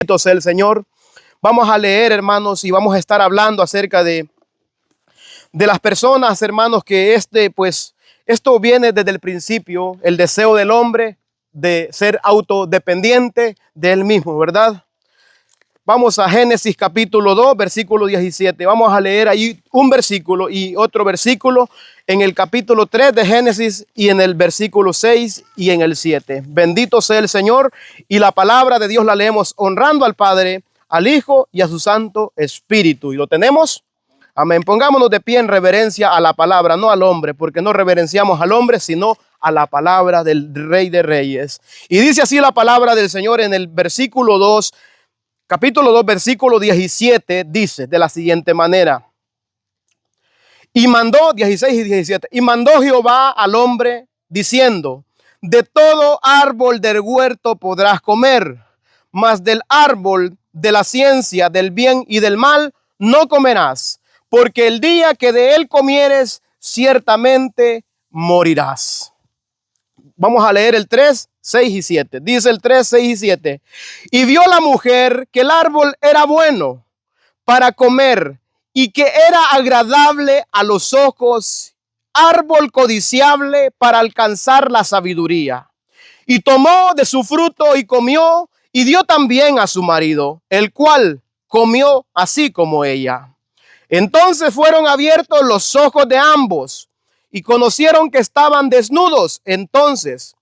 Bendito sea el Señor. Vamos a leer, hermanos, y vamos a estar hablando acerca de las personas, hermanos, que esto viene desde el principio, el deseo del hombre de ser autodependiente de él mismo, ¿verdad? Vamos a Génesis capítulo 2, versículo 17. Vamos a leer ahí un versículo y otro versículo en el capítulo 3 de Génesis y en el versículo 6 y en el 7. Bendito sea el Señor, y la palabra de Dios la leemos honrando al Padre, al Hijo y a su Santo Espíritu. ¿Y lo tenemos? Amén. Pongámonos de pie en reverencia a la palabra, no al hombre, porque no reverenciamos al hombre, sino a la palabra del Rey de Reyes. Y dice así la palabra del Señor en el versículo 2, capítulo 2, versículo 17, dice de la siguiente manera. Y mandó, 16 y 17, y mandó Jehová al hombre diciendo: de todo árbol del huerto podrás comer, mas del árbol de la ciencia del bien y del mal no comerás, porque el día que de él comieres, ciertamente morirás. Vamos a leer el 3, 6 y 7. Dice el 3, 6 y 7. Y vio la mujer que el árbol era bueno para comer y que era agradable a los ojos, árbol codiciable para alcanzar la sabiduría. Y tomó de su fruto y comió, y dio también a su marido, el cual comió así como ella. Entonces fueron abiertos los ojos de ambos y conocieron que estaban desnudos. Entonces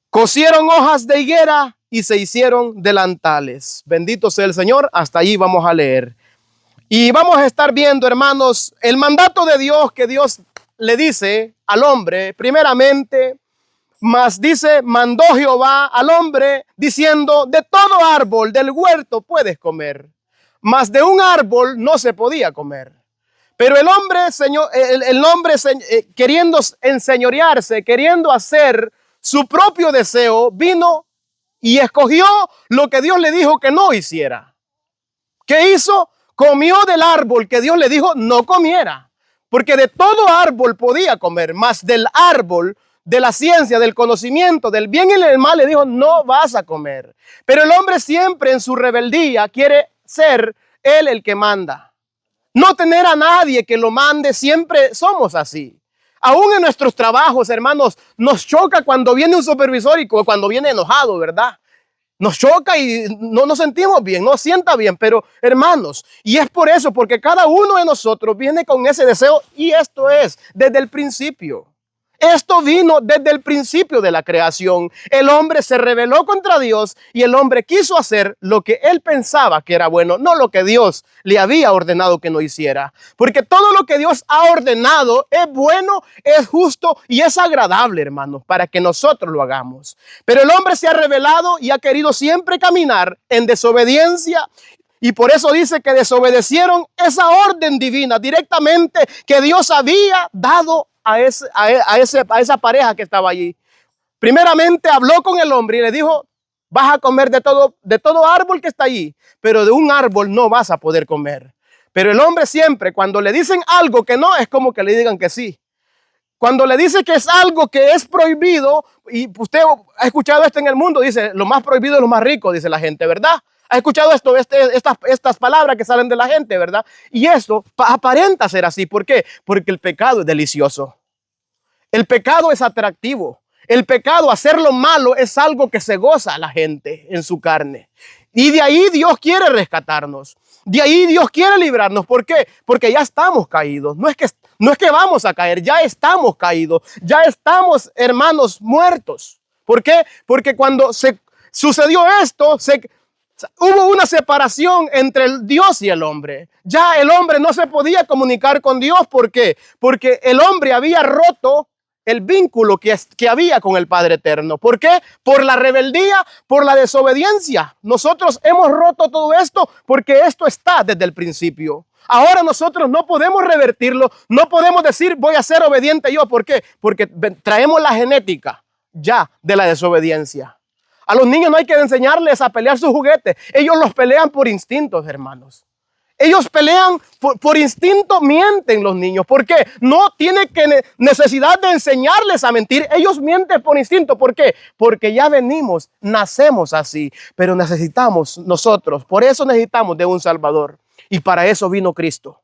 cosieron hojas de higuera y se hicieron delantales. Bendito sea el Señor. Hasta allí vamos a leer. Y vamos a estar viendo, hermanos, el mandato de Dios que Dios le dice al hombre, primeramente, mas dice, mandó Jehová al hombre diciendo: de todo árbol del huerto puedes comer, mas de un árbol no se podía comer. Pero el hombre, queriendo enseñorearse, queriendo hacer su propio deseo, vino y escogió lo que Dios le dijo que no hiciera. ¿Qué hizo? Comió del árbol que Dios le dijo no comiera, porque de todo árbol podía comer, mas del árbol de la ciencia, del conocimiento, del bien y del mal le dijo no vas a comer. Pero el hombre siempre en su rebeldía quiere ser él el que manda, no tener a nadie que lo mande. Siempre somos así. Aún en nuestros trabajos, hermanos, nos choca cuando viene un supervisor y cuando viene enojado, ¿verdad? Nos choca y no nos sentimos bien, no sienta bien, pero hermanos, y es por eso, porque cada uno de nosotros viene con ese deseo, y esto es desde el principio. Esto vino desde el principio de la creación. El hombre se rebeló contra Dios y el hombre quiso hacer lo que él pensaba que era bueno, no lo que Dios le había ordenado que no hiciera. Porque todo lo que Dios ha ordenado es bueno, es justo y es agradable, hermanos, para que nosotros lo hagamos. Pero el hombre se ha rebelado y ha querido siempre caminar en desobediencia. Y por eso dice que desobedecieron esa orden divina directamente que Dios había dado a esa pareja que estaba allí. Primeramente habló con el hombre y le dijo: vas a comer de todo árbol que está allí, pero de un árbol no vas a poder comer. Pero el hombre siempre, cuando le dicen algo que no, es como que le digan que sí. Cuando le dice que es algo que es prohibido, y usted ha escuchado esto en el mundo, dice, lo más prohibido es lo más rico, dice la gente, ¿verdad? ¿Ha escuchado estas palabras que salen de la gente, verdad? Y esto aparenta ser así. ¿Por qué? Porque el pecado es delicioso. El pecado es atractivo. El pecado, hacer lo malo, es algo que se goza a la gente en su carne. Y de ahí Dios quiere rescatarnos. De ahí Dios quiere librarnos. ¿Por qué? Porque ya estamos caídos. No es que vamos a caer, ya estamos caídos. Ya estamos, hermanos, muertos. ¿Por qué? Porque cuando se sucedió esto, hubo una separación entre el Dios y el hombre. Ya el hombre no se podía comunicar con Dios. ¿Por qué? Porque el hombre había roto el vínculo que había con el Padre Eterno. ¿Por qué? Por la rebeldía, por la desobediencia. Nosotros hemos roto todo esto porque esto está desde el principio. Ahora nosotros no podemos revertirlo. No podemos decir voy a ser obediente yo. ¿Por qué? Porque traemos la genética ya de la desobediencia. A los niños no hay que enseñarles a pelear sus juguetes. Ellos los pelean por instintos, hermanos. Ellos pelean por instinto, mienten los niños. ¿Por qué? No tiene necesidad de enseñarles a mentir. Ellos mienten por instinto. ¿Por qué? Porque ya venimos, nacemos así. Pero necesitamos nosotros, por eso necesitamos de un Salvador. Y para eso vino Cristo.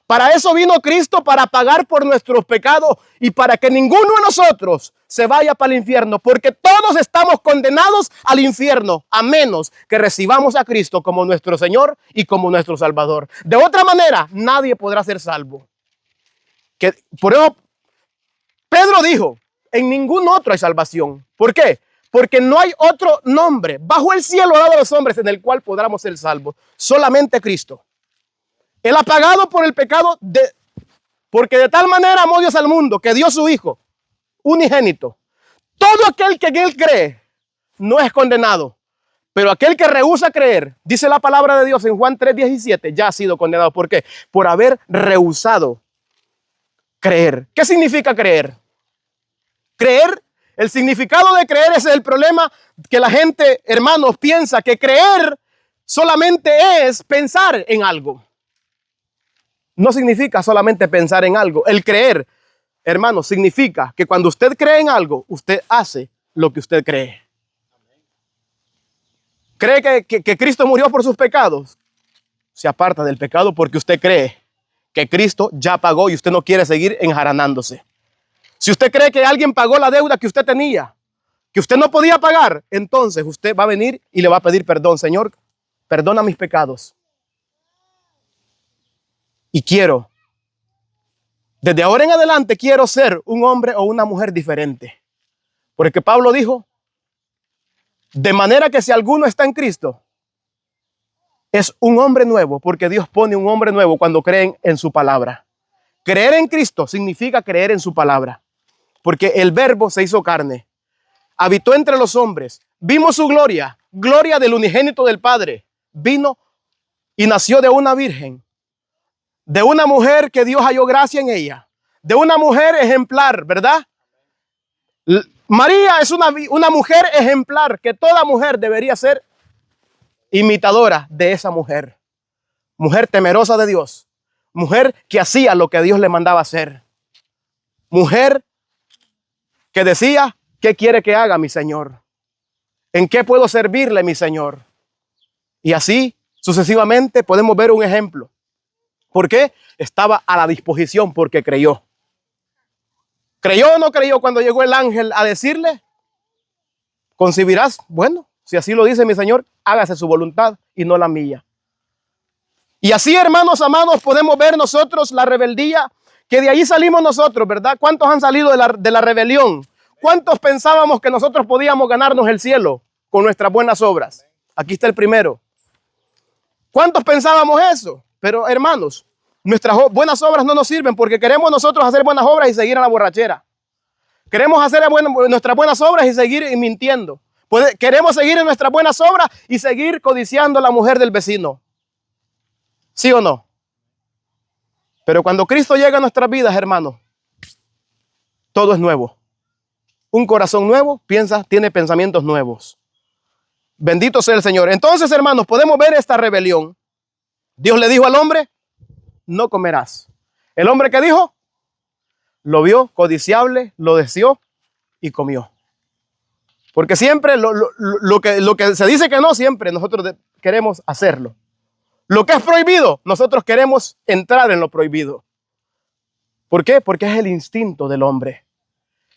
Para eso vino Cristo, para pagar por nuestros pecados y para que ninguno de nosotros se vaya para el infierno, porque todos estamos condenados al infierno, a menos que recibamos a Cristo como nuestro Señor y como nuestro Salvador. De otra manera, nadie podrá ser salvo. Por eso, Pedro dijo, en ningún otro hay salvación. ¿Por qué? Porque no hay otro nombre bajo el cielo dado a los hombres en el cual podamos ser salvos. Solamente Cristo. Él ha pagado por el pecado, porque de tal manera amó Dios al mundo que dio su Hijo unigénito. Todo aquel que en Él cree no es condenado, pero aquel que rehúsa creer, dice la palabra de Dios en Juan 3:17, ya ha sido condenado. ¿Por qué? Por haber rehusado creer. ¿Qué significa creer? Creer, el significado de creer es el problema que la gente, hermanos, piensa que creer solamente es pensar en algo. No significa solamente pensar en algo. El creer, hermano, significa que cuando usted cree en algo, usted hace lo que usted cree. ¿Cree que Cristo murió por sus pecados? Se aparta del pecado porque usted cree que Cristo ya pagó y usted no quiere seguir enjaranándose. Si usted cree que alguien pagó la deuda que usted tenía, que usted no podía pagar, entonces usted va a venir y le va a pedir perdón. Señor, perdona mis pecados. Y quiero, desde ahora en adelante, quiero ser un hombre o una mujer diferente. Porque Pablo dijo, de manera que si alguno está en Cristo, es un hombre nuevo, porque Dios pone un hombre nuevo cuando creen en su palabra. Creer en Cristo significa creer en su palabra, porque el Verbo se hizo carne, habitó entre los hombres, vimos su gloria, gloria del unigénito del Padre, vino y nació de una virgen. De una mujer que Dios halló gracia en ella. De una mujer ejemplar, ¿verdad? María es una mujer ejemplar que toda mujer debería ser imitadora de esa mujer. Mujer temerosa de Dios. Mujer que hacía lo que Dios le mandaba hacer. Mujer que decía, ¿qué quiere que haga mi Señor? ¿En qué puedo servirle, mi Señor? Y así sucesivamente podemos ver un ejemplo. ¿Por qué? Estaba a la disposición porque creyó. ¿Creyó o no creyó cuando llegó el ángel a decirle? ¿Concebirás? Bueno, si así lo dice mi Señor, hágase su voluntad y no la mía. Y así, hermanos amados, podemos ver nosotros la rebeldía, que de ahí salimos nosotros, ¿verdad? ¿Cuántos han salido de la rebelión? ¿Cuántos pensábamos que nosotros podíamos ganarnos el cielo con nuestras buenas obras? Aquí está el primero. ¿Cuántos pensábamos eso? Pero hermanos, nuestras buenas obras no nos sirven porque queremos nosotros hacer buenas obras y seguir a la borrachera. Queremos hacer nuestras buenas obras y seguir mintiendo. Queremos seguir en nuestras buenas obras y seguir codiciando a la mujer del vecino. ¿Sí o no? Pero cuando Cristo llega a nuestras vidas, hermanos, todo es nuevo. Un corazón nuevo tiene pensamientos nuevos. Bendito sea el Señor. Entonces, hermanos, podemos ver esta rebelión. Dios le dijo al hombre, no comerás. El hombre que dijo, lo vio codiciable, lo deseó y comió. Porque siempre lo que se dice que no, siempre nosotros queremos hacerlo. Lo que es prohibido, nosotros queremos entrar en lo prohibido. ¿Por qué? Porque es el instinto del hombre.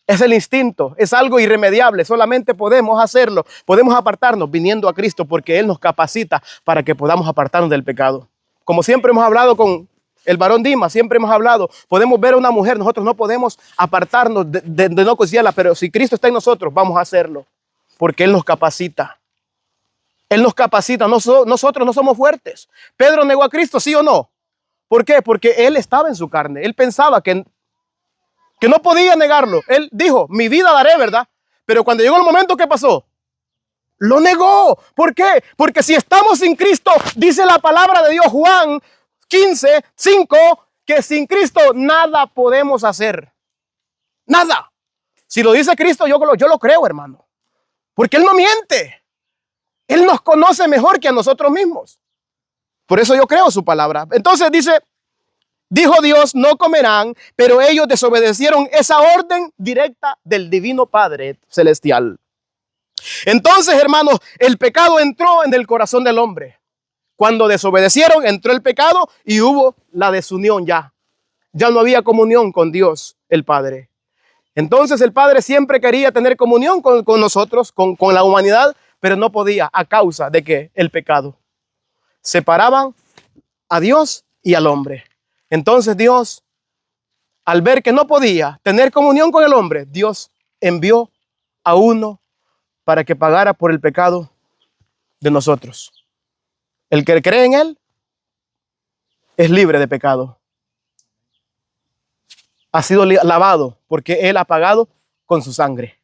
Es el instinto, es algo irremediable. Solamente podemos hacerlo, podemos apartarnos viniendo a Cristo porque Él nos capacita para que podamos apartarnos del pecado. Como siempre hemos hablado con el varón Dimas, siempre hemos hablado, podemos ver a una mujer, nosotros no podemos apartarnos de no codiciarla, pero si Cristo está en nosotros, vamos a hacerlo, porque Él nos capacita. Él nos capacita, nosotros no somos fuertes. Pedro negó a Cristo, ¿sí o no? ¿Por qué? Porque él estaba en su carne, él pensaba que no podía negarlo. Él dijo, mi vida daré, ¿verdad? Pero cuando llegó el momento, ¿qué pasó? Lo negó. ¿Por qué? Porque si estamos sin Cristo, dice la palabra de Dios, Juan 15:5, que sin Cristo nada podemos hacer. Nada. Si lo dice Cristo, yo lo creo, hermano. Porque Él no miente. Él nos conoce mejor que a nosotros mismos. Por eso yo creo su palabra. Entonces dice, dijo Dios, no comerán, pero ellos desobedecieron esa orden directa del Divino Padre Celestial. Entonces, hermanos, el pecado entró en el corazón del hombre. Cuando desobedecieron, entró el pecado y hubo la desunión ya. Ya no había comunión con Dios, el Padre. Entonces el Padre siempre quería tener comunión con nosotros, con la humanidad, pero no podía a causa de que el pecado. Separaban a Dios y al hombre. Entonces Dios, al ver que no podía tener comunión con el hombre, Dios envió a uno para que pagara por el pecado de nosotros. El que cree en Él es libre de pecado. Ha sido lavado porque Él ha pagado con su sangre.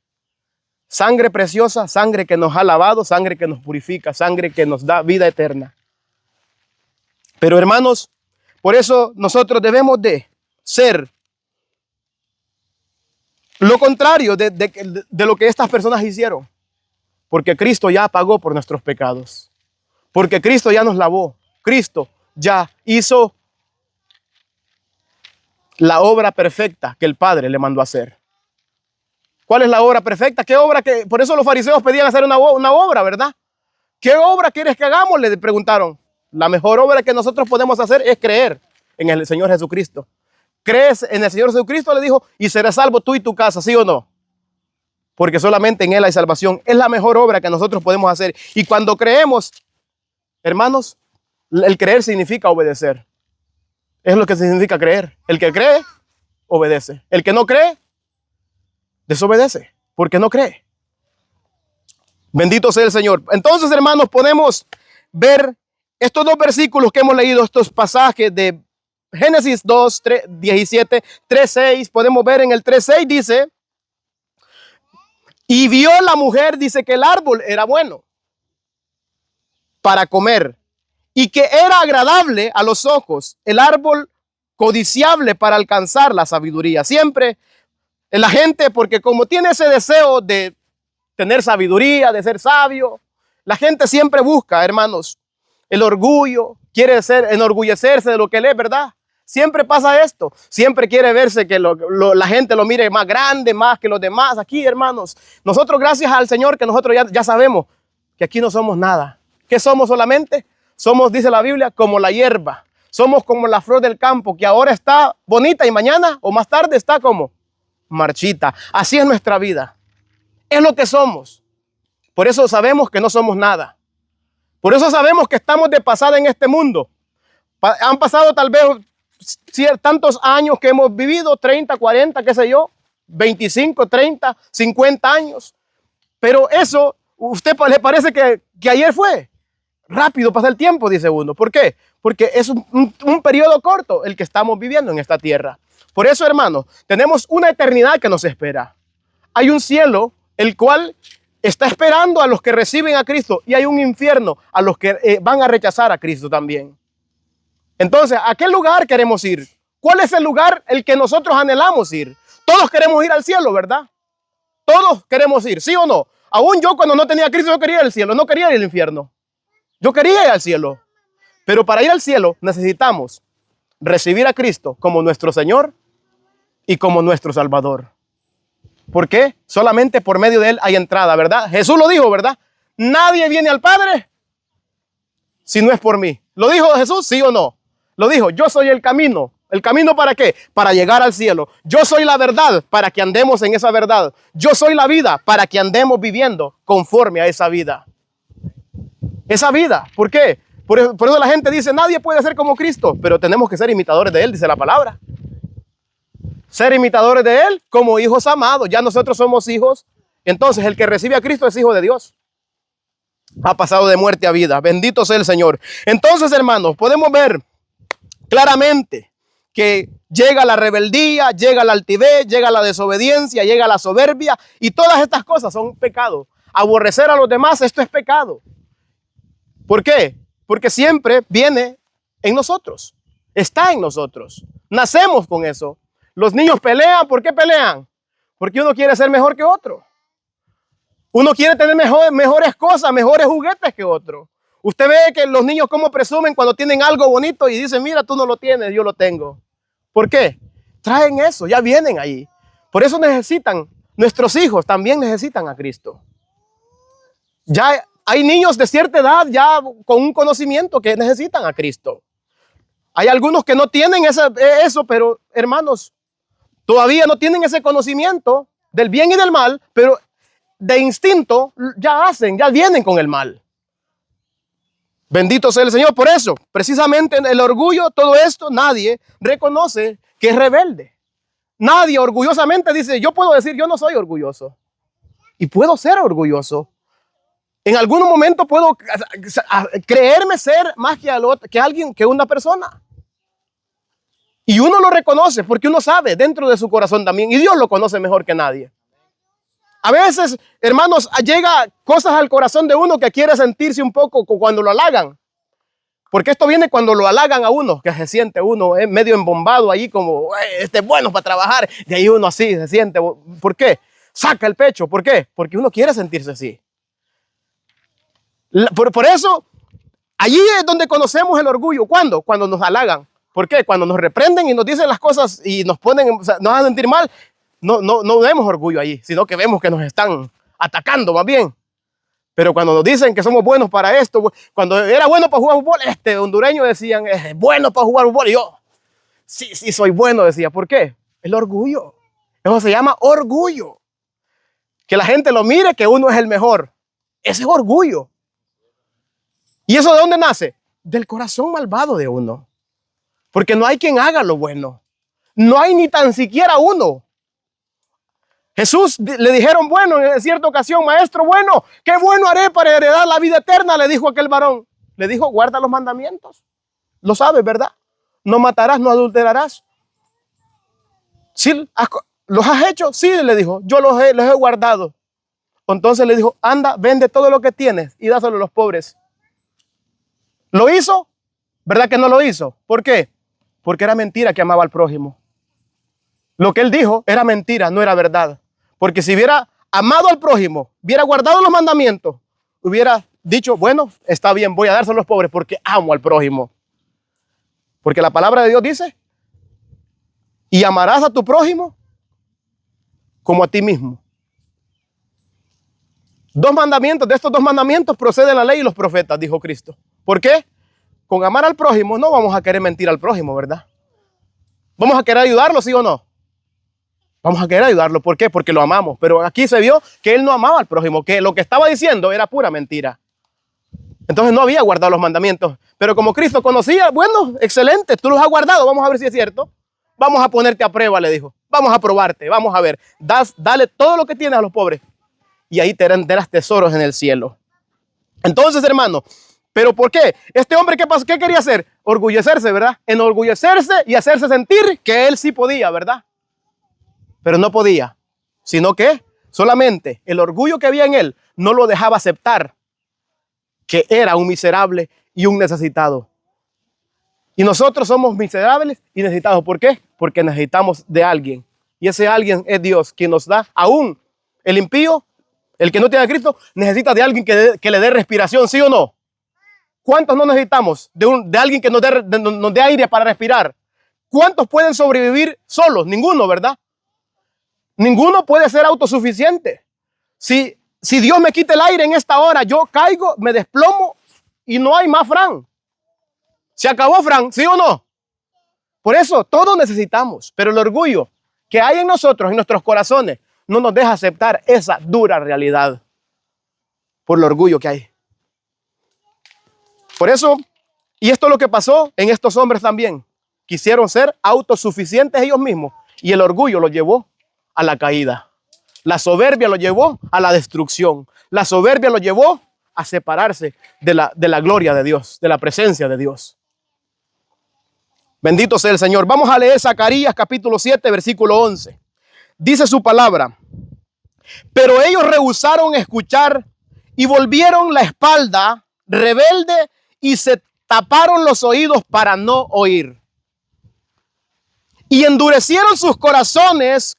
Sangre preciosa, sangre que nos ha lavado, sangre que nos purifica, sangre que nos da vida eterna. Pero hermanos, por eso nosotros debemos de ser lo contrario de lo que estas personas hicieron. Porque Cristo ya pagó por nuestros pecados. Porque Cristo ya nos lavó. Cristo ya hizo la obra perfecta que el Padre le mandó a hacer. ¿Cuál es la obra perfecta? ¿Qué obra? Por eso los fariseos pedían hacer una obra, ¿verdad? ¿Qué obra quieres que hagamos? Le preguntaron. La mejor obra que nosotros podemos hacer es creer en el Señor Jesucristo. ¿Crees en el Señor Jesucristo? Le dijo, y serás salvo tú y tu casa, ¿sí o no? Porque solamente en Él hay salvación. Es la mejor obra que nosotros podemos hacer. Y cuando creemos, hermanos, el creer significa obedecer. Es lo que significa creer. El que cree, obedece. El que no cree, desobedece, porque no cree. Bendito sea el Señor. Entonces, hermanos, podemos ver estos dos versículos que hemos leído, estos pasajes de Génesis 2, 17, 3, 6. Podemos ver en el 3, 6 dice, y vio la mujer, dice que el árbol era bueno para comer y que era agradable a los ojos, el árbol codiciable para alcanzar la sabiduría. Siempre la gente, porque como tiene ese deseo de tener sabiduría, de ser sabio, la gente siempre busca, hermanos, el orgullo, quiere enorgullecerse de lo que él es, ¿verdad? Siempre pasa esto, siempre quiere verse que la gente lo mire más grande, más que los demás. Aquí, hermanos, nosotros gracias al Señor que nosotros ya sabemos que aquí no somos nada. ¿Qué somos solamente? Somos, dice la Biblia, como la hierba. Somos como la flor del campo que ahora está bonita y mañana o más tarde está como marchita. Así es nuestra vida. Es lo que somos. Por eso sabemos que no somos nada. Por eso sabemos que estamos de pasada en este mundo. Han pasado tal vez tantos años que hemos vivido, 30, 40, qué sé yo, 25, 30, 50 años. Pero eso, ¿usted le parece que ayer fue? Rápido pasa el tiempo, dice uno. ¿Por qué? Porque es un periodo corto el que estamos viviendo en esta tierra. Por eso, hermanos, tenemos una eternidad que nos espera. Hay un cielo, el cual está esperando a los que reciben a Cristo, y hay un infierno a los que van a rechazar a Cristo también. Entonces, ¿a qué lugar queremos ir? ¿Cuál es el lugar el que nosotros anhelamos ir? Todos queremos ir al cielo, ¿verdad? Todos queremos ir, ¿sí o no? Aún yo cuando no tenía a Cristo, yo quería ir al cielo, no quería ir al infierno. Yo quería ir al cielo. Pero para ir al cielo necesitamos recibir a Cristo como nuestro Señor y como nuestro Salvador. ¿Por qué? Solamente por medio de Él hay entrada, ¿verdad? Jesús lo dijo, ¿verdad? Nadie viene al Padre si no es por mí. ¿Lo dijo Jesús? ¿Sí o no? Lo dijo, yo soy el camino. ¿El camino para qué? Para llegar al cielo. Yo soy la verdad para que andemos en esa verdad. Yo soy la vida para que andemos viviendo conforme a esa vida. Esa vida, ¿por qué? Por eso la gente dice, nadie puede ser como Cristo, pero tenemos que ser imitadores de Él, dice la palabra. Ser imitadores de Él como hijos amados. Ya nosotros somos hijos. Entonces el que recibe a Cristo es hijo de Dios. Ha pasado de muerte a vida. Bendito sea el Señor. Entonces, hermanos, podemos ver claramente que llega la rebeldía, llega la altivez, llega la desobediencia, llega la soberbia, y todas estas cosas son pecado. Aborrecer a los demás, esto es pecado. ¿Por qué? Porque siempre viene en nosotros. Está en nosotros. Nacemos con eso. Los niños pelean. ¿Por qué pelean? Porque uno quiere ser mejor que otro. Uno quiere tener mejores cosas, mejores juguetes que otro. Usted ve que los niños cómo presumen cuando tienen algo bonito y dicen, mira, tú no lo tienes, yo lo tengo. ¿Por qué? Traen eso, ya vienen ahí. Por eso necesitan, nuestros hijos también necesitan a Cristo. Ya hay niños de cierta edad ya con un conocimiento que necesitan a Cristo. Hay algunos que no tienen eso, pero hermanos, todavía no tienen ese conocimiento del bien y del mal, pero de instinto ya vienen con el mal. Bendito sea el Señor. Por eso, precisamente en el orgullo, todo esto, nadie reconoce que es rebelde. Nadie orgullosamente dice, yo puedo decir, yo no soy orgulloso. Y puedo ser orgulloso. En algún momento puedo creerme ser más que alguien, que una persona. Y uno lo reconoce porque uno sabe dentro de su corazón también. Y Dios lo conoce mejor que nadie. A veces, hermanos, llega cosas al corazón de uno que quiere sentirse un poco cuando lo halagan. Porque esto viene cuando lo halagan a uno, que se siente uno medio embombado ahí como, este es bueno para trabajar. De ahí uno así se siente. ¿Por qué? Saca el pecho. ¿Por qué? Porque uno quiere sentirse así. Por eso, allí es donde conocemos el orgullo. ¿Cuándo? Cuando nos halagan. ¿Por qué? Cuando nos reprenden y nos dicen las cosas y nos ponen, o sea, nos hacen sentir mal. No vemos orgullo allí, sino que vemos que nos están atacando más bien. Pero cuando nos dicen que somos buenos para esto, cuando era bueno para jugar fútbol, hondureño decían, es bueno para jugar fútbol. Y yo, sí, soy bueno, decía. ¿Por qué? El orgullo. Eso se llama orgullo. Que la gente lo mire, que uno es el mejor. Ese es orgullo. ¿Y eso de dónde nace? Del corazón malvado de uno. Porque no hay quien haga lo bueno. No hay ni tan siquiera uno. Jesús le dijeron, bueno, en cierta ocasión, maestro, bueno, ¿qué bueno haré para heredar la vida eterna? Le dijo aquel varón. Le dijo, guarda los mandamientos. Lo sabes, ¿verdad? No matarás, no adulterarás. ¿Sí? ¿Los has hecho? Sí, le dijo, yo los he guardado. Entonces le dijo, anda, vende todo lo que tienes y dáselo a los pobres. ¿Lo hizo? ¿Verdad que no lo hizo? ¿Por qué? Porque era mentira que amaba al prójimo. Lo que él dijo era mentira, no era verdad. Porque si hubiera amado al prójimo, hubiera guardado los mandamientos, hubiera dicho, bueno, está bien, voy a dárselo a los pobres porque amo al prójimo. Porque la palabra de Dios dice, y amarás a tu prójimo como a ti mismo. Dos mandamientos, de estos dos mandamientos procede la ley y los profetas, dijo Cristo. ¿Por qué? Con amar al prójimo no vamos a querer mentir al prójimo, ¿verdad? ¿Vamos a querer ayudarlo, sí o no? Vamos a querer ayudarlo. ¿Por qué? Porque lo amamos. Pero aquí se vio que él no amaba al prójimo, que lo que estaba diciendo era pura mentira. Entonces no había guardado los mandamientos. Pero como Cristo conocía, bueno, excelente, tú los has guardado, vamos a ver si es cierto. Vamos a ponerte a prueba, le dijo. Vamos a probarte, vamos a ver. Dale todo lo que tienes a los pobres. Y ahí tendrás tesoros en el cielo. Entonces, hermano, ¿pero por qué? Este hombre, ¿qué pasó? ¿Qué quería hacer? Orgullecerse, ¿verdad? Enorgullecerse y hacerse sentir que él sí podía, ¿verdad? Pero no podía, sino que solamente el orgullo que había en él no lo dejaba aceptar que era un miserable y un necesitado. Y nosotros somos miserables y necesitados. ¿Por qué? Porque necesitamos de alguien. Y ese alguien es Dios, quien nos da aún el impío, el que no tiene a Cristo, necesita de alguien que le dé respiración, ¿sí o no? ¿Cuántos no necesitamos de alguien que nos dé aire para respirar? ¿Cuántos pueden sobrevivir solos? Ninguno, ¿verdad? Ninguno puede ser autosuficiente. Si Dios me quita el aire en esta hora, yo caigo, me desplomo y no hay más Fran. Se acabó Fran, ¿sí o no? Por eso todos necesitamos, pero el orgullo que hay en nosotros, en nuestros corazones, no nos deja aceptar esa dura realidad por el orgullo que hay. Por eso, y esto es lo que pasó en estos hombres también. Quisieron ser autosuficientes ellos mismos y el orgullo los llevó a la caída. La soberbia lo llevó a la destrucción. La soberbia lo llevó a separarse de la gloria de Dios, de la presencia de Dios. Bendito sea el Señor. Vamos a leer Zacarías capítulo 7, versículo 11. Dice su palabra: pero ellos rehusaron escuchar y volvieron la espalda rebelde y se taparon los oídos para no oír. Y endurecieron sus corazones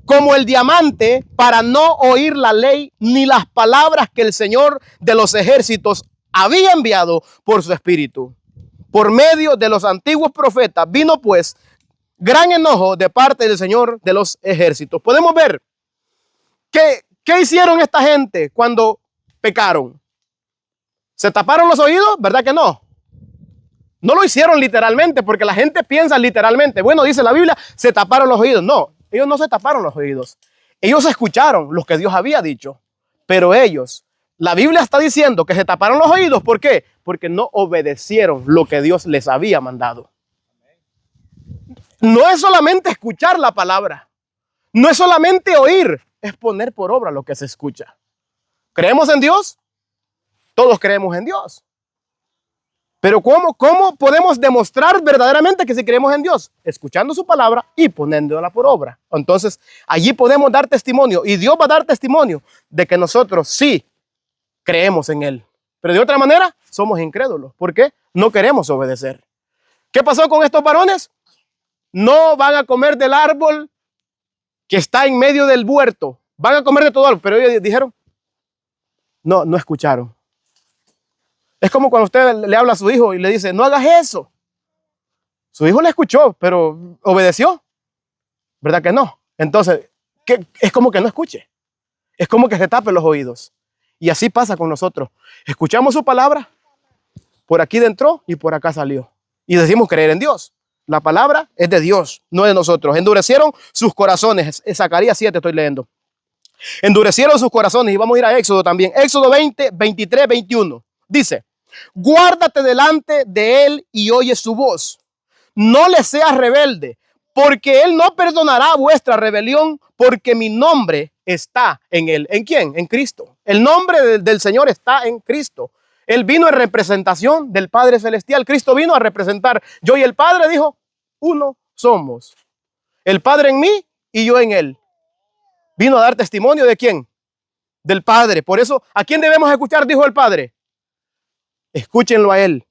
como el diamante para no oír la ley ni las palabras que el Señor de los ejércitos había enviado por su espíritu. Por medio de los antiguos profetas vino pues gran enojo de parte del Señor de los ejércitos. Podemos ver qué hicieron esta gente cuando pecaron. ¿Se taparon los oídos? ¿Verdad que no? No lo hicieron literalmente, porque la gente piensa literalmente. Bueno, dice la Biblia, se taparon los oídos. No, ellos no se taparon los oídos. Ellos escucharon lo que Dios había dicho, pero ellos, la Biblia está diciendo que se taparon los oídos. ¿Por qué? Porque no obedecieron lo que Dios les había mandado. No es solamente escuchar la palabra, no es solamente oír, es poner por obra lo que se escucha. ¿Creemos en Dios? Todos creemos en Dios. Pero ¿cómo podemos demostrar verdaderamente que si creemos en Dios? Escuchando su palabra y poniéndola por obra. Entonces, allí podemos dar testimonio y Dios va a dar testimonio de que nosotros sí creemos en Él. Pero de otra manera, somos incrédulos. ¿Por qué? No queremos obedecer. ¿Qué pasó con estos varones? No van a comer del árbol que está en medio del huerto. Van a comer de todo árbol. Pero ellos dijeron, no escucharon. Es como cuando usted le habla a su hijo y le dice, no hagas eso. Su hijo le escuchó, pero obedeció. ¿Verdad que no? Entonces, es como que no escuche. Es como que se tape los oídos. Y así pasa con nosotros. Escuchamos su palabra, por aquí entró y por acá salió. Y decimos creer en Dios. La palabra es de Dios, no de nosotros. Endurecieron sus corazones. Zacarías 7 estoy leyendo. Endurecieron sus corazones. Y vamos a ir a Éxodo también. Éxodo 20, 23, 21. Dice, guárdate delante de él y oye su voz. No le seas rebelde, porque él no perdonará vuestra rebelión, porque mi nombre está en él. ¿En quién? En Cristo. El nombre del Señor está en Cristo. Él vino en representación del Padre Celestial. Cristo vino a representar. Yo y el Padre, dijo, uno somos. El Padre en mí y yo en él. Vino a dar testimonio ¿de quién? Del Padre. Por eso, ¿a quién debemos escuchar? Dijo el Padre. Escúchenlo a Él.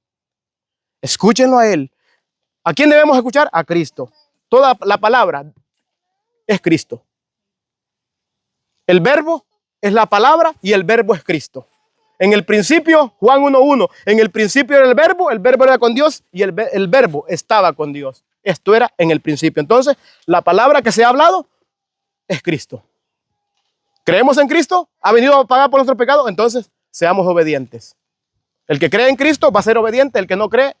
Escúchenlo a Él. ¿A quién debemos escuchar? A Cristo. Toda la palabra es Cristo. El verbo es la palabra y el verbo es Cristo. En el principio, Juan 1:1, en el principio era el verbo era con Dios y el verbo estaba con Dios. Esto era en el principio. Entonces, la palabra que se ha hablado es Cristo. ¿Creemos en Cristo? ¿Ha venido a pagar por nuestros pecados? Entonces, seamos obedientes. El que cree en Cristo va a ser obediente. El que no cree,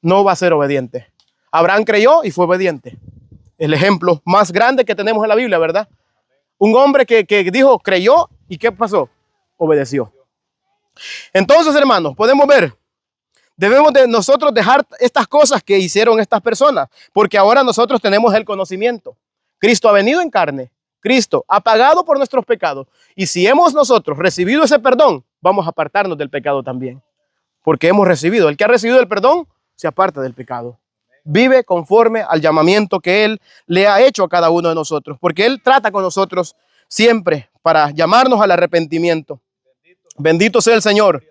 no va a ser obediente. Abraham creyó y fue obediente. El ejemplo más grande que tenemos en la Biblia, ¿verdad? Un hombre que dijo, creyó y ¿qué pasó? Obedeció. Entonces, hermanos, podemos ver, debemos de nosotros dejar estas cosas que hicieron estas personas, porque ahora nosotros tenemos el conocimiento. Cristo ha venido en carne. Cristo ha pagado por nuestros pecados. Y si hemos nosotros recibido ese perdón, vamos a apartarnos del pecado también. Porque hemos recibido. El que ha recibido el perdón, se aparta del pecado. Vive conforme al llamamiento que Él le ha hecho a cada uno de nosotros. Porque Él trata con nosotros siempre para llamarnos al arrepentimiento. Bendito sea el Señor.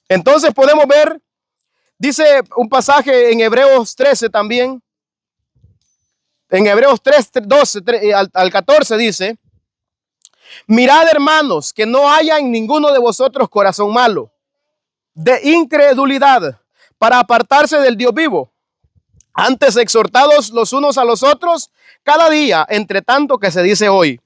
Entonces podemos ver, dice un pasaje en Hebreos 13 también. En Hebreos 3, 12 al 14 dice, mirad, hermanos, que no haya en ninguno de vosotros corazón malo, de incredulidad, para apartarse del Dios vivo. Antes exhortados los unos a los otros, cada día, entre tanto que se dice hoy,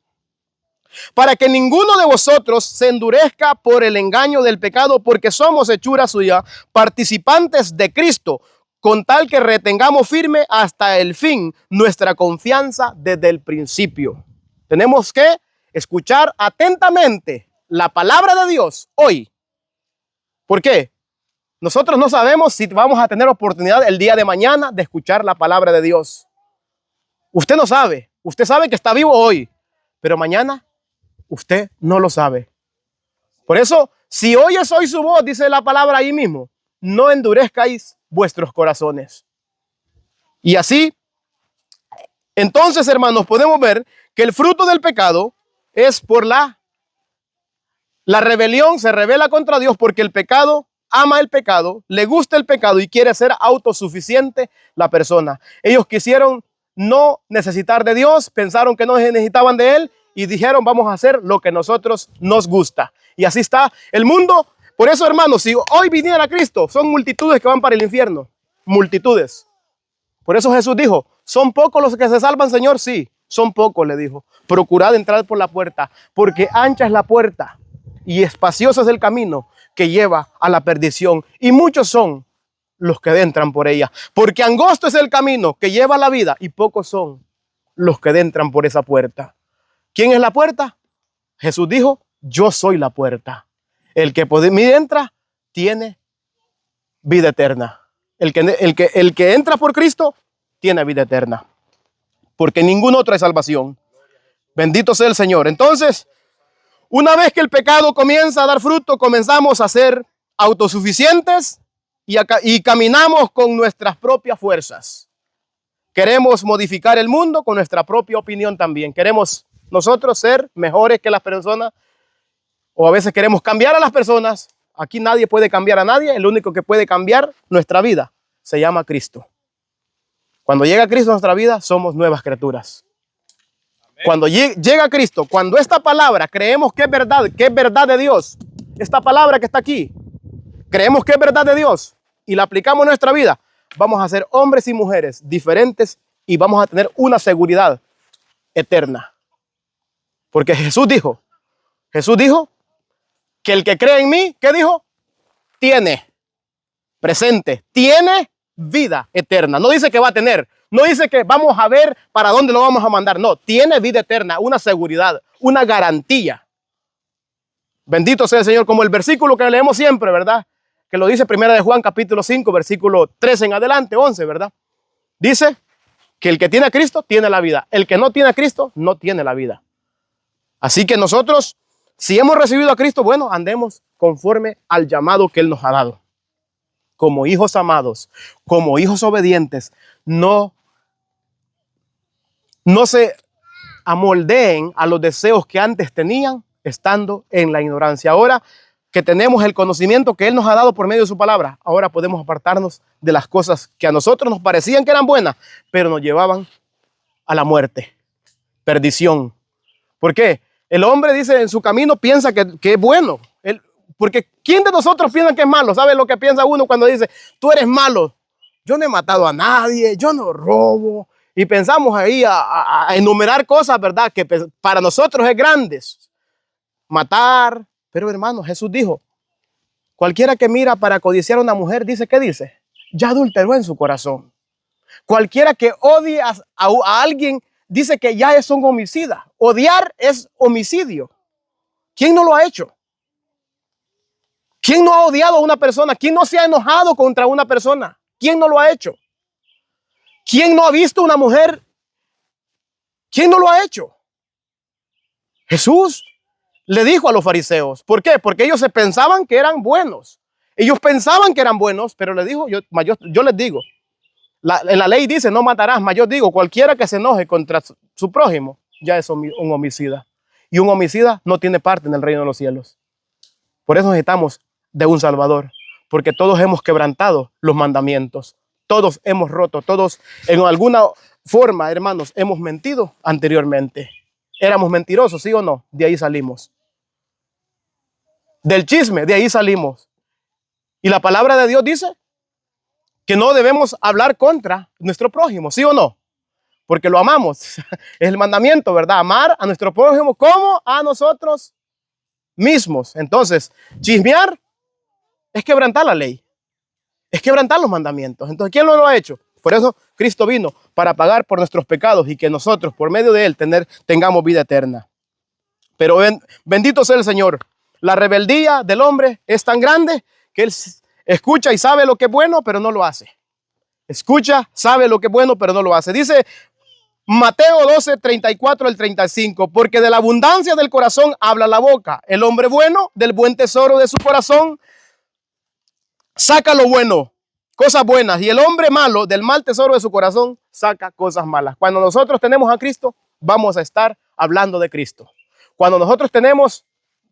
para que ninguno de vosotros se endurezca por el engaño del pecado, porque somos hechura suya, participantes de Cristo, con tal que retengamos firme hasta el fin nuestra confianza desde el principio. Tenemos que escuchar atentamente la palabra de Dios hoy. ¿Por qué? Nosotros no sabemos si vamos a tener oportunidad el día de mañana de escuchar la palabra de Dios. Usted no sabe. Usted sabe que está vivo hoy, pero mañana usted no lo sabe. Por eso, si oyes hoy su voz, dice la palabra ahí mismo, no endurezcáis vuestros corazones. Y así, entonces, hermanos, podemos ver que el fruto del pecado es por la rebelión. Se rebela contra Dios porque el pecado ama el pecado, le gusta el pecado y quiere ser autosuficiente la persona. Ellos quisieron no necesitar de Dios, pensaron que no necesitaban de Él y dijeron, vamos a hacer lo que a nosotros nos gusta. Y así está el mundo Por eso, hermanos, si hoy viniera Cristo, son multitudes que van para el infierno. Multitudes. Por eso Jesús dijo, ¿son pocos los que se salvan, Señor? Sí, son pocos, le dijo. Procurad entrar por la puerta, porque ancha es la puerta y espacioso es el camino que lleva a la perdición. Y muchos son los que entran por ella. Porque angosto es el camino que lleva a la vida y pocos son los que entran por esa puerta. ¿Quién es la puerta? Jesús dijo, yo soy la puerta. El que por mí entra tiene vida eterna. El que entra por Cristo tiene vida eterna. Porque ningún otro hay salvación. Bendito sea el Señor. Entonces, una vez que el pecado comienza a dar fruto, comenzamos a ser autosuficientes y caminamos con nuestras propias fuerzas. Queremos modificar el mundo con nuestra propia opinión también. Queremos nosotros ser mejores que las personas, o a veces queremos cambiar a las personas. Aquí nadie puede cambiar a nadie. El único que puede cambiar nuestra vida se llama Cristo. Cuando llega Cristo a nuestra vida, somos nuevas criaturas. Amén. Cuando llega Cristo, cuando esta palabra creemos que es verdad de Dios, esta palabra que está aquí, creemos que es verdad de Dios y la aplicamos en nuestra vida, vamos a ser hombres y mujeres diferentes y vamos a tener una seguridad eterna. Porque Jesús dijo que el que cree en mí, ¿qué dijo? Tiene vida eterna. No dice que va a tener, no dice que vamos a ver para dónde lo vamos a mandar. No, tiene vida eterna, una seguridad, una garantía. Bendito sea el Señor, como el versículo que leemos siempre, ¿verdad? Que lo dice Primera de Juan, capítulo 5, versículo 13 en adelante, 11, ¿verdad? Dice que el que tiene a Cristo tiene la vida. El que no tiene a Cristo no tiene la vida. Así que nosotros, si hemos recibido a Cristo, bueno, andemos conforme al llamado que Él nos ha dado. Como hijos amados, como hijos obedientes, no se amoldeen a los deseos que antes tenían estando en la ignorancia. Ahora que tenemos el conocimiento que Él nos ha dado por medio de su palabra, ahora podemos apartarnos de las cosas que a nosotros nos parecían que eran buenas, pero nos llevaban a la muerte, perdición. ¿Por qué? El hombre dice en su camino piensa que es bueno. Porque ¿quién de nosotros piensa que es malo? ¿Sabe lo que piensa uno cuando dice, tú eres malo? Yo no he matado a nadie, yo no robo. Y pensamos ahí a enumerar cosas, ¿verdad? Que para nosotros es grandes. Matar. Pero hermano, Jesús dijo, cualquiera que mira para codiciar a una mujer, dice, ¿qué dice? Ya adulteró en su corazón. Cualquiera que odie a alguien, dice que ya es un homicida. Odiar es homicidio. ¿Quién no lo ha hecho? ¿Quién no ha odiado a una persona? ¿Quién no se ha enojado contra una persona? ¿Quién no lo ha hecho? ¿Quién no ha visto una mujer? ¿Quién no lo ha hecho? Jesús le dijo a los fariseos. ¿Por qué? Porque ellos se pensaban que eran buenos. Ellos pensaban que eran buenos, pero le dijo, yo les digo, en la ley dice, no matarás, mas yo digo, cualquiera que se enoje contra su prójimo, ya es un homicida. Y un homicida no tiene parte en el reino de los cielos. Por eso necesitamos de un Salvador, porque todos hemos quebrantado los mandamientos, todos hemos roto, todos en alguna forma, hermanos, hemos mentido anteriormente. Éramos mentirosos, ¿sí o no? De ahí salimos. Del chisme, de ahí salimos. Y la palabra de Dios dice que no debemos hablar contra nuestro prójimo, ¿sí o no? Porque lo amamos. Es el mandamiento, ¿verdad? Amar a nuestro prójimo como a nosotros mismos. Entonces, chismear es quebrantar la ley, es quebrantar los mandamientos. Entonces, ¿quién lo ha hecho? Por eso Cristo vino para pagar por nuestros pecados y que nosotros, por medio de Él, tengamos vida eterna. Pero bendito sea el Señor. La rebeldía del hombre es tan grande que él escucha y sabe lo que es bueno, pero no lo hace. Escucha, sabe lo que es bueno, pero no lo hace. Dice Mateo 12, 34 al 35, porque de la abundancia del corazón habla la boca. El hombre bueno del buen tesoro de su corazón saca lo bueno, cosas buenas, y el hombre malo del mal tesoro de su corazón saca cosas malas. Cuando nosotros tenemos a Cristo, vamos a estar hablando de Cristo. Cuando nosotros tenemos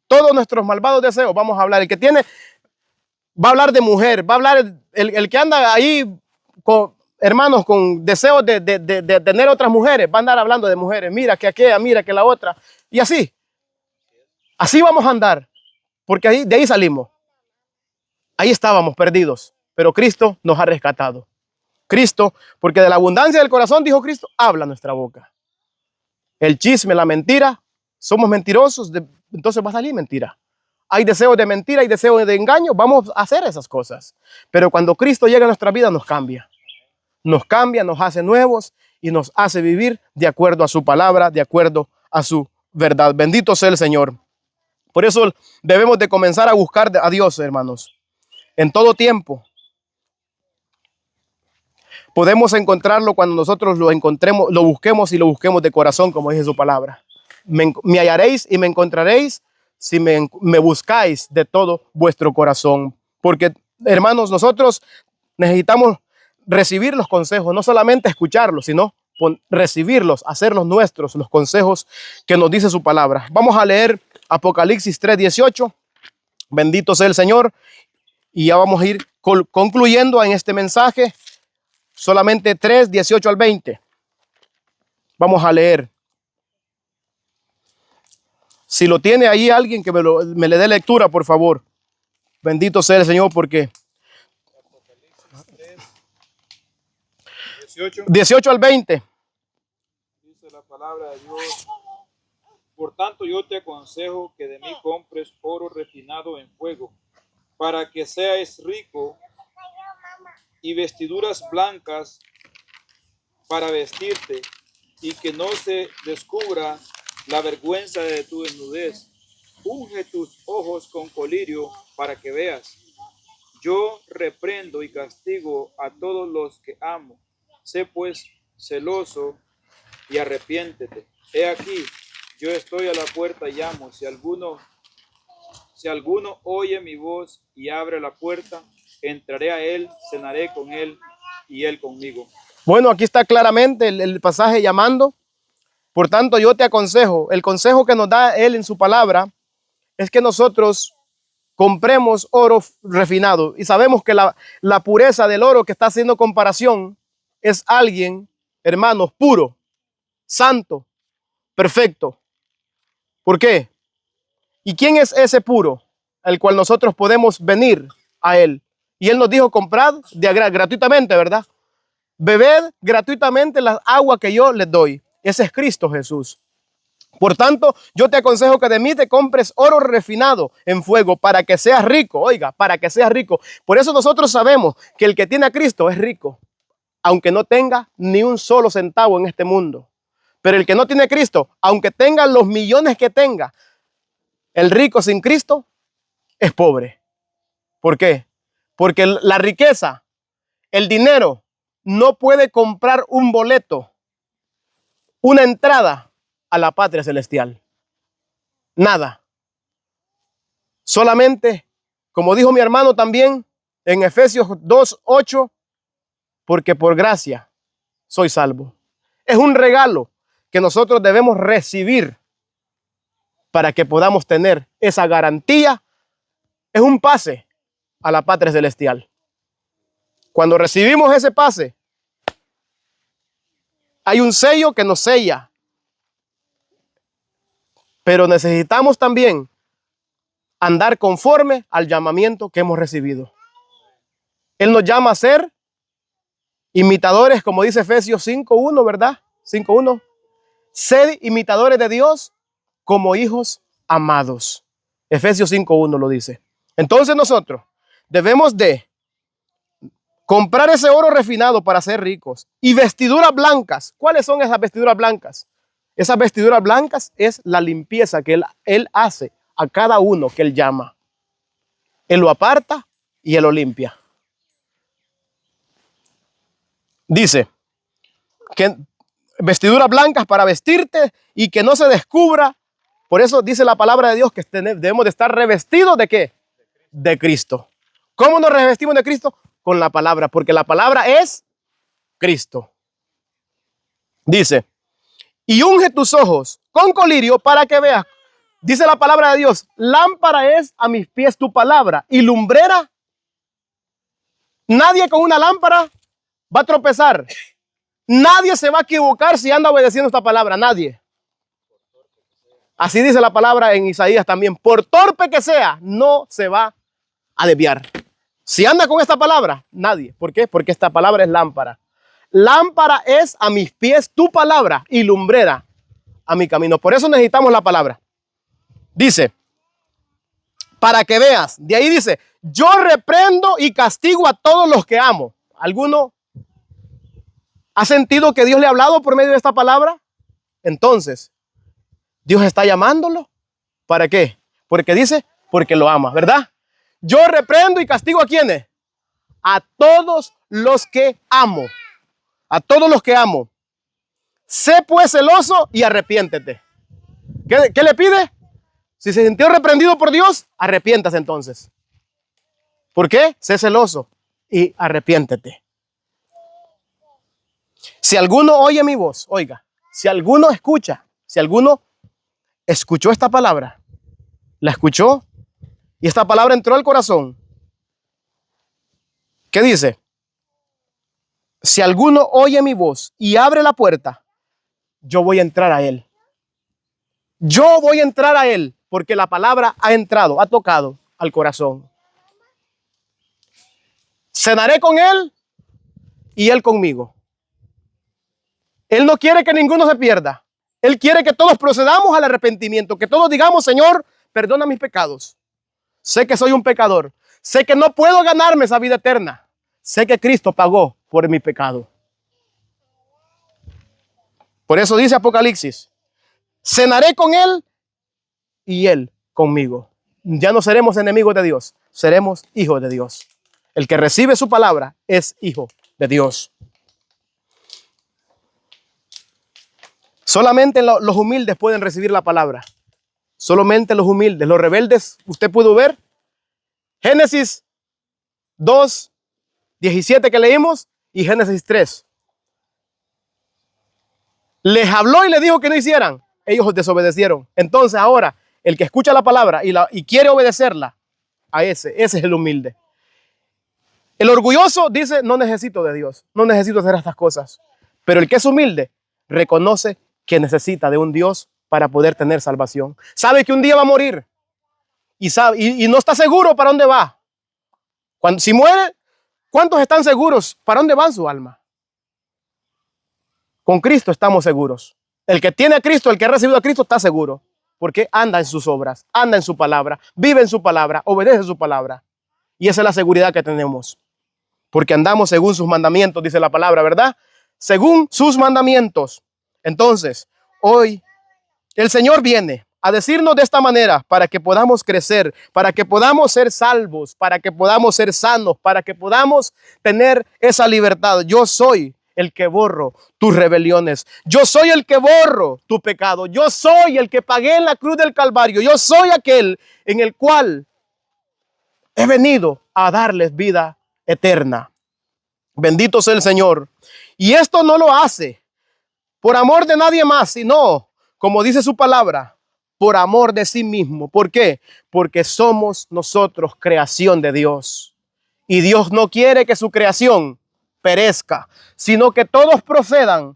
todos nuestros malvados deseos, vamos a hablar. El que tiene, va a hablar de mujer, va a hablar el que anda ahí con hermanos con deseos de tener otras mujeres, va a andar hablando de mujeres. Mira que aquella, mira que la otra, y así vamos a andar, porque de ahí salimos. Ahí estábamos perdidos, pero Cristo nos ha rescatado. Cristo, porque de la abundancia del corazón, dijo Cristo, habla nuestra boca. El chisme, la mentira, somos mentirosos, entonces va a salir mentira. Hay deseos de mentira, hay deseos de engaño, vamos a hacer esas cosas. Pero cuando Cristo llega a nuestra vida, nos cambia, nos hace nuevos y nos hace vivir de acuerdo a su palabra, de acuerdo a su verdad. Bendito sea el Señor. Por eso debemos de comenzar a buscar a Dios, hermanos, en todo tiempo. Podemos encontrarlo cuando nosotros lo encontremos, lo busquemos y lo busquemos de corazón, como dice su palabra. Me hallaréis y me encontraréis si me buscáis de todo vuestro corazón. Porque, hermanos, nosotros necesitamos recibir los consejos, no solamente escucharlos, sino recibirlos, hacerlos nuestros, los consejos que nos dice su palabra. Vamos a leer Apocalipsis 3:18. Bendito sea el Señor. Y ya vamos a ir concluyendo en este mensaje. Solamente 3:18 al 20. Vamos a leer. Si lo tiene ahí alguien que me le dé lectura, por favor. Bendito sea el Señor, porque 18 al 20. Dice la palabra de Dios. Por tanto, yo te aconsejo que de mí compres oro refinado en fuego, para que seas rico, y vestiduras blancas para vestirte, y que no se descubra la vergüenza de tu desnudez. Unge tus ojos con colirio para que veas. Yo reprendo y castigo a todos los que amo. Sé pues celoso y arrepiéntete. He aquí, yo estoy a la puerta y llamo. Si alguno oye mi voz y abre la puerta, entraré a él, cenaré con él y él conmigo. Bueno, aquí está claramente el pasaje llamando. Por tanto, yo te aconsejo, el consejo que nos da él en su palabra es que nosotros compremos oro refinado. Y sabemos que la pureza del oro que está haciendo comparación es alguien, hermanos, puro, santo, perfecto. ¿Por qué? ¿Y quién es ese puro al cual nosotros podemos venir a él? Y él nos dijo, comprad gratuitamente, ¿verdad? Bebed gratuitamente las aguas que yo les doy. Ese es Cristo Jesús. Por tanto, yo te aconsejo que de mí te compres oro refinado en fuego para que seas rico. Oiga, para que seas rico. Por eso nosotros sabemos que el que tiene a Cristo es rico, aunque no tenga ni un solo centavo en este mundo. Pero el que no tiene a Cristo, aunque tenga los millones que tenga, el rico sin Cristo es pobre. ¿Por qué? Porque la riqueza, el dinero, no puede comprar un boleto, una entrada a la patria celestial. Nada. Solamente, como dijo mi hermano también en Efesios 2:8, porque por gracia soy salvo. Es un regalo que nosotros debemos recibir para que podamos tener esa garantía. Es un pase a la patria celestial. Cuando recibimos ese pase, hay un sello que nos sella. Pero necesitamos también andar conforme al llamamiento que hemos recibido. Él nos llama a ser imitadores, como dice Efesios 5:1, ¿verdad? 5:1. Sed imitadores de Dios como hijos amados. Efesios 5:1 lo dice. Entonces nosotros debemos de comprar ese oro refinado para ser ricos y vestiduras blancas. ¿Cuáles son esas vestiduras blancas? Esas vestiduras blancas es la limpieza que él hace a cada uno que él llama. Él lo aparta y él lo limpia. Dice que vestiduras blancas para vestirte y que no se descubra. Por eso dice la palabra de Dios que debemos de estar revestidos ¿de qué? De Cristo. ¿Cómo nos revestimos de Cristo? Con la palabra, porque la palabra es Cristo. Dice, y unge tus ojos con colirio para que veas. Dice la palabra de Dios, lámpara es a mis pies tu palabra y lumbrera. Nadie con una lámpara va a tropezar. Nadie se va a equivocar si anda obedeciendo esta palabra, nadie. Así dice la palabra en Isaías también, por torpe que sea, no se va a desviar. Si anda con esta palabra, nadie. ¿Por qué? Porque esta palabra es lámpara. Lámpara es a mis pies tu palabra y lumbrera a mi camino. Por eso necesitamos la palabra. Dice, para que veas. De ahí dice, yo reprendo y castigo a todos los que amo. ¿Alguno ha sentido que Dios le ha hablado por medio de esta palabra? Entonces, Dios está llamándolo. ¿Para qué? Porque dice, porque lo ama, ¿verdad? Yo reprendo y castigo ¿a quiénes? A todos los que amo. A todos los que amo. Sé pues celoso y arrepiéntete. ¿Qué le pide? Si se sintió reprendido por Dios, arrepiéntase entonces. ¿Por qué? Sé celoso y arrepiéntete. Si alguno oye mi voz, oiga, si alguno escucha, si alguno escuchó esta palabra, la escuchó y esta palabra entró al corazón, ¿qué dice? Si alguno oye mi voz y abre la puerta, yo voy a entrar a él. Yo voy a entrar a él porque la palabra ha entrado, ha tocado al corazón. Cenaré con él y él conmigo. Él no quiere que ninguno se pierda. Él quiere que todos procedamos al arrepentimiento, que todos digamos, Señor, perdona mis pecados. Sé que soy un pecador. Sé que no puedo ganarme esa vida eterna. Sé que Cristo pagó por mi pecado. Por eso dice Apocalipsis, cenaré con él y él conmigo. Ya no seremos enemigos de Dios, seremos hijos de Dios. El que recibe su palabra es hijo de Dios. Solamente los humildes pueden recibir la palabra. Solamente los humildes. Los rebeldes, usted pudo ver Génesis 2, 17 que leímos y Génesis 3. Les habló y les dijo que no hicieran. Ellos desobedecieron. Entonces ahora, el que escucha la palabra y quiere obedecerla, ese es el humilde. El orgulloso dice, no necesito de Dios, no necesito hacer estas cosas. Pero el que es humilde reconoce que necesita de un Dios para poder tener salvación. Sabe que un día va a morir y no está seguro para dónde va. Si muere, ¿cuántos están seguros para dónde va su alma? Con Cristo estamos seguros. El que tiene a Cristo, el que ha recibido a Cristo está seguro. Porque anda en sus obras, anda en su palabra, vive en su palabra, obedece su palabra. Y esa es la seguridad que tenemos. Porque andamos según sus mandamientos, dice la palabra, ¿verdad? Según sus mandamientos. Entonces, hoy el Señor viene a decirnos de esta manera para que podamos crecer, para que podamos ser salvos, para que podamos ser sanos, para que podamos tener esa libertad. Yo soy el que borro tus rebeliones. Yo soy el que borro tu pecado. Yo soy el que pagué en la cruz del Calvario. Yo soy aquel en el cual he venido a darles vida eterna. Bendito sea el Señor. Y esto no lo hace por amor de nadie más, sino, como dice su palabra, por amor de sí mismo. ¿Por qué? Porque somos nosotros creación de Dios. Y Dios no quiere que su creación perezca, sino que todos procedan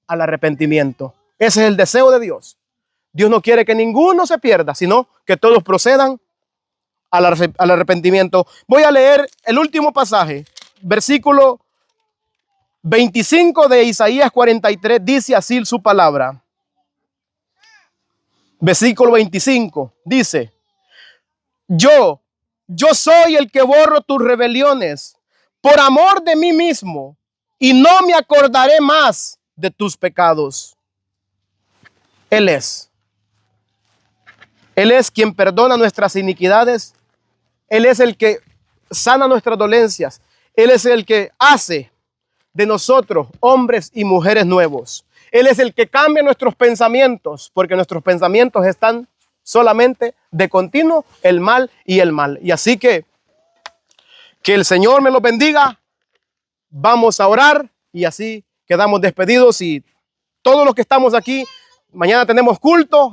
al arrepentimiento. Ese es el deseo de Dios. Dios no quiere que ninguno se pierda, sino que todos procedan al arrepentimiento. Voy a leer el último pasaje, versículo 25 de Isaías 43, dice así su palabra. Versículo 25 dice, yo soy el que borro tus rebeliones por amor de mí mismo y no me acordaré más de tus pecados. Él es quien perdona nuestras iniquidades. Él es el que sana nuestras dolencias. Él es el que hace de nosotros hombres y mujeres nuevos. Él es el que cambia nuestros pensamientos, porque nuestros pensamientos están solamente de continuo el mal y el mal. Y así que el Señor me los bendiga. Vamos a orar y así quedamos despedidos. Y todos los que estamos aquí, mañana tenemos culto.